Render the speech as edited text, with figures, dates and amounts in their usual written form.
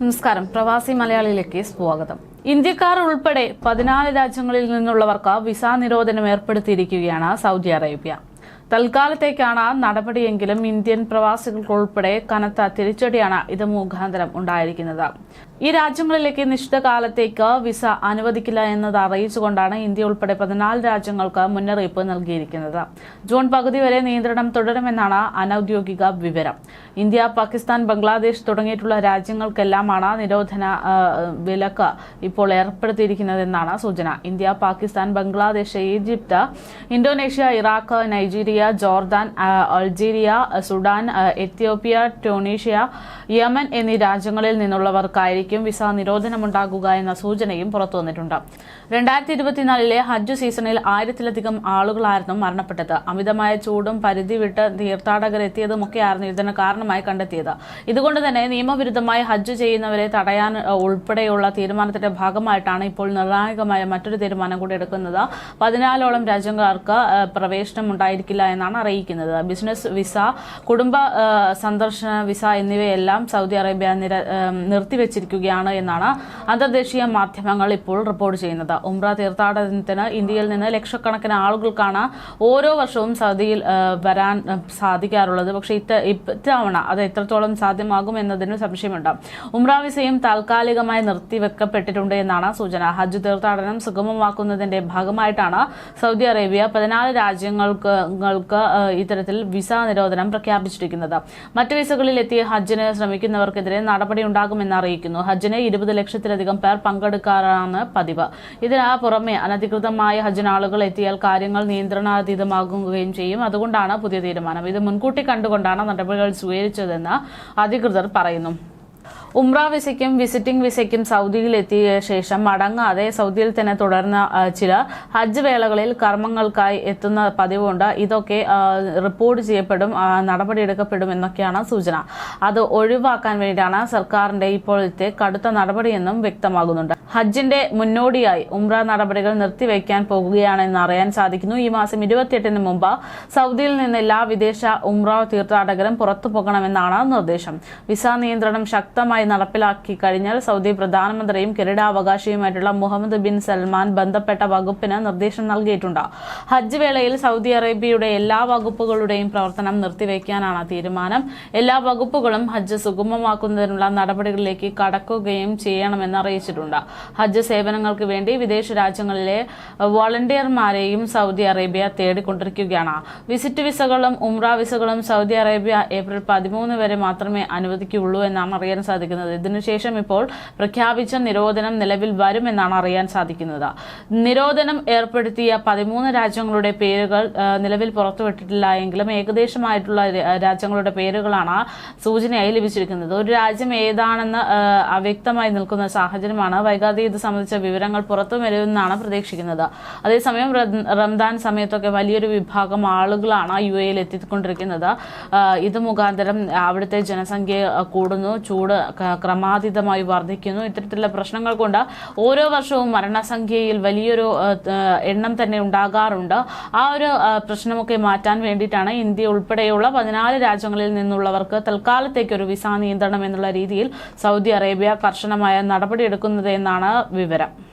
നമസ്കാരം. പ്രവാസി മലയാളിയിലേക്ക് സ്വാഗതം. ഇന്ത്യക്കാർ ഉൾപ്പെടെ 14 രാജ്യങ്ങളിൽ നിന്നുള്ളവർക്ക് വിസ നിരോധനം ഏർപ്പെടുത്തിയിരിക്കുകയാണ് സൗദി അറേബ്യ. തൽക്കാലത്തേക്കാണ് നടപടിയെങ്കിലും ഇന്ത്യൻ പ്രവാസികൾക്കുൾപ്പെടെ കനത്ത തിരിച്ചടിയാണ് ഇത് മുഖാന്തരം ഉണ്ടായിരിക്കുന്നത്. ഈ രാജ്യങ്ങളിലേക്ക് നിശ്ചിത കാലത്തേക്ക് വിസ അനുവദിക്കില്ല എന്നത് അറിയിച്ചുകൊണ്ടാണ് ഇന്ത്യ ഉൾപ്പെടെ 14 രാജ്യങ്ങൾക്ക് മുന്നറിയിപ്പ് നൽകിയിരിക്കുന്നത്. ജൂൺ പകുതി വരെ നിയന്ത്രണം തുടരുമെന്നാണ് അനൌദ്യോഗിക വിവരം. ഇന്ത്യ, പാകിസ്ഥാൻ, ബംഗ്ലാദേശ് തുടങ്ങിയിട്ടുള്ള രാജ്യങ്ങൾക്കെല്ലാമാണ് നിരോധന വിലക്ക് ഇപ്പോൾ ഏർപ്പെടുത്തിയിരിക്കുന്നതെന്നാണ് സൂചന. India, Pakistan, Bangladesh, Egypt, Indonesia, Iraq, Nigeria, Jordan, Algeria, Sudan, Ethiopia, Tunisia, Yemen എന്നീ രാജ്യങ്ങളിൽ നിന്നുള്ളവർക്കായിരിക്കും വിസ നിരോധനമുണ്ടാകുക എന്ന സൂചനയും പുറത്തുവന്നിട്ടുണ്ട്. 2024 ഹജ്ജ് സീസണിൽ 1000-ലധികം ആളുകളായിരുന്നു മരണപ്പെട്ടത്. അമിതമായ ചൂടും പരിധി വിട്ട് തീർത്ഥാടകരെത്തിയതുമൊക്കെയായിരുന്നു ഇതിന് കാരണമായി കണ്ടെത്തിയത്. ഇതുകൊണ്ട് തന്നെ നിയമവിരുദ്ധമായി ഹജ്ജ് ചെയ്യുന്നവരെ തടയാൻ ഉൾപ്പെടെയുള്ള തീരുമാനത്തിന്റെ ഭാഗമായിട്ടാണ് ഇപ്പോൾ നിർണായകമായ മറ്റൊരു തീരുമാനം കൂടി എടുക്കുന്നത്. 14ഓളം രാജ്യക്കാർക്ക് പ്രവേശനം ഉണ്ടായിരിക്കില്ല എന്നാണ് അറിയിക്കുന്നത്. ബിസിനസ് വിസ, കുടുംബ സന്ദർശന വിസ എന്നിവയെല്ലാം സൗദി അറേബ്യ നിർത്തിവച്ചിരിക്കുകയാണ് എന്നാണ് അന്തർദേശീയ മാധ്യമങ്ങൾ ഇപ്പോൾ റിപ്പോർട്ട് ചെയ്യുന്നത്. ഉംറ തീർത്ഥാടനത്തിന് ഇന്ത്യയിൽ നിന്ന് ലക്ഷക്കണക്കിന് ആളുകൾക്കാണ് ഓരോ വർഷവും സൗദിയിൽ വരാൻ സാധിക്കാറുള്ളത്. പക്ഷേ ഇത്തവണ അത് എത്രത്തോളം സാധ്യമാകും എന്നതിന് സംശയമുണ്ട്. ഉംറ വിസയും താൽക്കാലികമായി നിർത്തിവെക്കപ്പെട്ടിട്ടുണ്ട് എന്നാണ് സൂചന. ഹജ്ജ് തീർത്ഥാടനം സുഗമമാക്കുന്നതിന്റെ ഭാഗമായിട്ടാണ് സൗദി അറേബ്യ 14 രാജ്യങ്ങൾക്ക് ഇത്തരത്തിൽ വിസ നിരോധനം പ്രഖ്യാപിച്ചിരിക്കുന്നത്. മറ്റ് വിസകളിൽ എത്തിയ ഹജ്ജിന് ശ്രമിക്കുന്നവർക്കെതിരെ നടപടി ഉണ്ടാകുമെന്ന് അറിയിക്കുന്നു. ഹജ്ജിന് 20 ലക്ഷത്തിലധികം പേർ പങ്കെടുക്കാറാണ് പതിവ്. ഇതിന് പുറമെ അനധികൃതമായ ഹജ്ജിന് ആളുകൾ എത്തിയാൽ കാര്യങ്ങൾ നിയന്ത്രണാതീതമാകുകയും ചെയ്യും. അതുകൊണ്ടാണ് പുതിയ തീരുമാനം. ഇത് മുൻകൂട്ടി കണ്ടുകൊണ്ടാണ് നടപടികൾ സ്വീകരിച്ചതെന്ന് അധികൃതർ പറയുന്നു. ഉംറ വിസയ്ക്കും വിസിറ്റിംഗ് വിസയ്ക്കും സൗദിയിൽ എത്തിയ ശേഷം മടങ്ങാതെ സൗദിയിൽ തന്നെ തുടർന്ന ചിലർ ഹജ്ജ് വേളകളിൽ കർമ്മങ്ങൾക്കായി എത്തുന്ന പതിവുണ്ട്. ഇതൊക്കെ റിപ്പോർട്ട് ചെയ്യപ്പെടും, നടപടിയെടുക്കപ്പെടും എന്നൊക്കെയാണ് സൂചന. അത് ഒഴിവാക്കാൻ വേണ്ടിയാണ് സർക്കാരിന്റെ ഇപ്പോഴത്തെ കടുത്ത നടപടിയെന്നും വ്യക്തമാകുന്നുണ്ട്. ഹജ്ജിന്റെ മുന്നോടിയായി ഉംറ നടപടികൾ നിർത്തിവെക്കാൻ പോകുകയാണെന്ന് അറിയാൻ സാധിക്കുന്നു. ഈ മാസം 28-ന് മുമ്പ് സൗദിയിൽ നിന്ന് എല്ലാ വിദേശ ഉംറ തീർത്ഥാടകരും പുറത്തു പോകണമെന്നാണ് നിർദ്ദേശം. വിസ നിയന്ത്രണം ശക്തമായി നടപ്പിലാക്കി കഴിഞ്ഞാൽ സൗദി പ്രധാനമന്ത്രിയും കിരീടാവകാശിയുമായിട്ടുള്ള മുഹമ്മദ് ബിൻ സൽമാൻ ബന്ധപ്പെട്ട വകുപ്പിന് നിർദ്ദേശം നൽകിയിട്ടുണ്ട്. ഹജ്ജ് വേളയിൽ സൗദി അറേബ്യയുടെ എല്ലാ വകുപ്പുകളുടെയും പ്രവർത്തനം നിർത്തിവെക്കാനാണ് തീരുമാനം. എല്ലാ വകുപ്പുകളും ഹജ്ജ് സുഗമമാക്കുന്നതിനുള്ള നടപടികളിലേക്ക് കടക്കുകയും ചെയ്യണമെന്ന് അറിയിച്ചിട്ടുണ്ട്. ഹജ്ജ് സേവനങ്ങൾക്ക് വേണ്ടി വിദേശ രാജ്യങ്ങളിലെ വോളണ്ടിയർമാരെയും സൗദി അറേബ്യ തേടിക്കൊണ്ടിരിക്കുകയാണ്. വിസിറ്റ് വിസകളും ഉംറ വിസകളും സൗദി അറേബ്യ ഏപ്രിൽ 13 വരെ മാത്രമേ അനുവദിക്കുകയുള്ളൂ എന്നാണ് അറിയാൻ സാധിക്കുന്നത്. ഇതിനുശേഷം ഇപ്പോൾ പ്രഖ്യാപിച്ച നിരോധനം നിലവിൽ വരുമെന്നാണ് അറിയാൻ സാധിക്കുന്നത്. നിരോധനം ഏർപ്പെടുത്തിയ 13 രാജ്യങ്ങളുടെ പേരുകൾ നിലവിൽ പുറത്തുവിട്ടിട്ടില്ല എങ്കിലും ഏകദേശമായിട്ടുള്ള രാജ്യങ്ങളുടെ പേരുകളാണ് സൂചനയായി ലഭിച്ചിരിക്കുന്നത്. ഒരു രാജ്യം ഏതാണെന്ന് അവ്യക്തമായി നിൽക്കുന്ന സാഹചര്യമാണ്. വൈകാതെ ഇത് സംബന്ധിച്ച വിവരങ്ങൾ പുറത്തു വരുമെന്നാണ് പ്രതീക്ഷിക്കുന്നത്. അതേസമയം റംദാൻ സമയത്തൊക്കെ വലിയൊരു വിഭാഗം ആളുകളാണ് UAE എത്തിക്കൊണ്ടിരിക്കുന്നത്. ഇത് മുഖാന്തരം അവിടുത്തെ ജനസംഖ്യ കൂടുന്നു, ചൂട് ക്രമാതീതമായി വർദ്ധിക്കുന്നു. ഇത്തരത്തിലുള്ള പ്രശ്നങ്ങൾ കൊണ്ട് ഓരോ വർഷവും മരണസംഖ്യയിൽ വലിയൊരു എണ്ണം തന്നെ ഉണ്ടാകാറുണ്ട്. ആ ഒരു പ്രശ്നമൊക്കെ മാറ്റാൻ വേണ്ടിയിട്ടാണ് ഇന്ത്യ ഉൾപ്പെടെയുള്ള 14 രാജ്യങ്ങളിൽ നിന്നുള്ളവർക്ക് തൽക്കാലത്തേക്ക് ഒരു വിസ നിയന്ത്രണം എന്നുള്ള രീതിയിൽ സൗദി അറേബ്യ കർശനമായ നടപടിയെടുക്കുന്നത് എന്നാണ് വിവരം.